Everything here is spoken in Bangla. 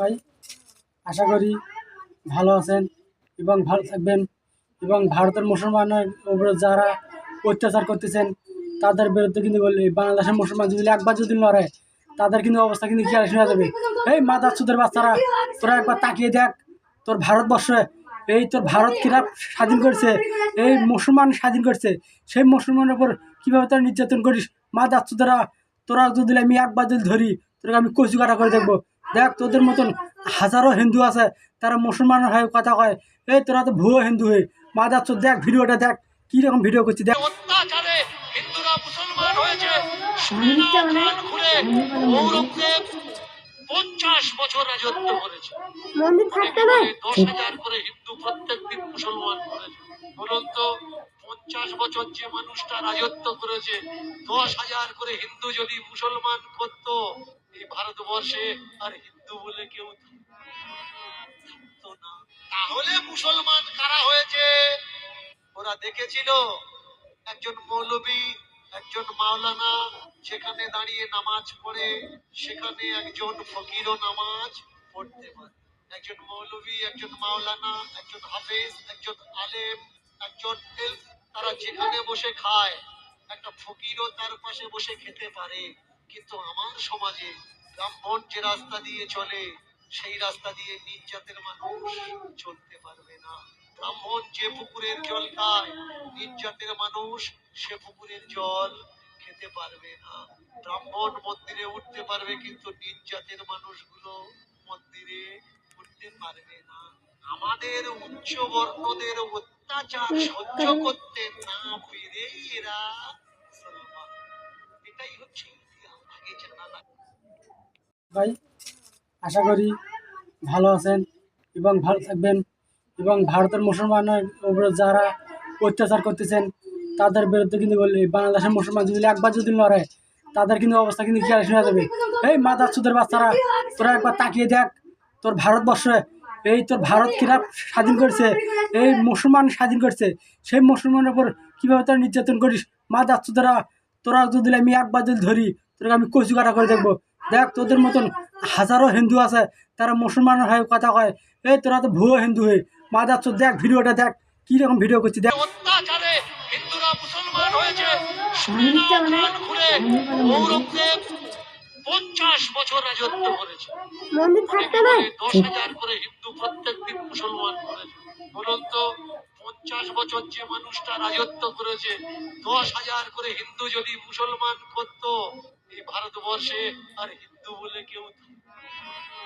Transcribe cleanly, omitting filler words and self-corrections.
ভাই, আশা করি ভালো আছেন এবং ভালো থাকবেন এবং ভারতের মুসলমানের উপরে যারা অত্যাচার করতেছেন তাদের বিরুদ্ধে কিন্তু বললি বাংলাদেশের মুসলমান যদি একবার যদি লড়ে তাদের কিন্তু অবস্থা কিন্তু খেয়াল শোনা যাবে। এই মাদারচোদের বাচ্চারা, তোরা একবার তাকিয়ে দেখ তোর ভারতবর্ষে, এই তোর ভারত কিরা স্বাধীন করছে, এই মুসলমান স্বাধীন করছে, সেই মুসলমানের উপর কীভাবে তোরা নির্যাতন করিস। মাদারচোদেরা, তোরা যদি আমি একবার যদি ধরি তোকে আমি কচু কাটা করে দেখবো। দেখ তোদের মতন হাজারো হিন্দু আছে, তারা মুসলমানের হয়ে কথা কয়, এই তোরা তো ভুয়ো হিন্দু হয়ে মাদারচোদ। দেখ ভিডিওটা দেখ, কিরকম ভিডিও করছি দেখ। অত্যাচারে হিন্দুরা মুসলমান হয়েছে। ঘুরে ঔরঙ্গজেব 50 বছর রাজত্ব করেছে। 10,000 করে হিন্দু প্রত্যেকদিন মুসলমান করেছে। বলুন তো 50 বছর যে মানুষটা রাজত্ব করেছে, 10,000 করে হিন্দু যদি মুসলমান করত, এই ভারতবর্ষে আর হিন্দু বলে কেউ থাকতো না। তাহলে মুসলমান কারা হয়েছে? ওরা দেখেছিল একজন মৌলবী, একজন মাওলানা সেখানে দাঁড়িয়ে নামাজ পড়ে, সেখানে একজন ফকিরও নামাজ পড়তে পারে। একজন মৌলবী, একজন মাওলানা, একজন হাফেজ, একজন আলেম, একজন তারা যেখানে বসে খায়, একটা ফকিরও তার পাশে বসে খেতে পারে। কিন্তু আমার সমাজে ব্রাহ্মণ যে রাস্তা দিয়ে চলে, সেই রাস্তা দিয়ে নিজ জাতের মানুষ চলতে পারবে না। ব্রাহ্মণ যে পুকুরের জল খায়, নিজ জাতের মানুষ সে পুকুরের জল খেতে পারবে না। ব্রাহ্মণ মন্দিরে উঠতে পারবে, কিন্তু নিজ জাতের মানুষগুলো মন্দিরে উঠতে পারবে না। আমাদের উচ্চ বর্ণদের অত্যাচার সহ্য করতে না পেরে এরা মুসলমান। এটাই হচ্ছে ইতিহাস, আগে জানা না। ভাই, আশা করি ভালো আছেন এবং ভালো থাকবেন এবং ভারতের মুসলমানের উপরে যারা অত্যাচার করতেছেন তাদের বিরুদ্ধে কিন্তু বললি বাংলাদেশের মুসলমান যদি একবার যদি লড়ে তাদের কিন্তু অবস্থা কিন্তু খেয়াল শোনা যাবে। এই মাদারচোদের বাচ্চারা, তোরা একবার তাকিয়ে দেখ তোর ভারতবর্ষে, এই তোর ভারত কিরা স্বাধীন করছে, এই মুসলমান স্বাধীন করছে, সেই মুসলমানের উপর কীভাবে তোরা নির্যাতন করিস। মাদারচোদেরা, তোরা যদি আমি একবার যদি ধরি তোকে আমি কচু কাটা করে দেখবো। দেখ তোদের মতন হাজারো হিন্দু আছে, তারা মুসলমানের হয়ে কথা কয়, এই তোরা তো ভুয়ো হিন্দু হয়ে মাদারচোদ। দেখ ভিডিওটা দেখ, কিরকম ভিডিও করছি দেখ। অত্যাচারে হিন্দুরা মুসলমান হয়েছে। ঘুরে ঔরঙ্গজেব 50 বছর রাজত্ব করেছে। 10,000 করে হিন্দু প্রত্যেকদিন মুসলমান করেছে। বলুন তো 50 বছর যে মানুষটা রাজত্ব করেছে, 10,000 করে হিন্দু যদি মুসলমান করত, এই ভারতবর্ষে আর হিন্দু বলে কেউ থাকতো না।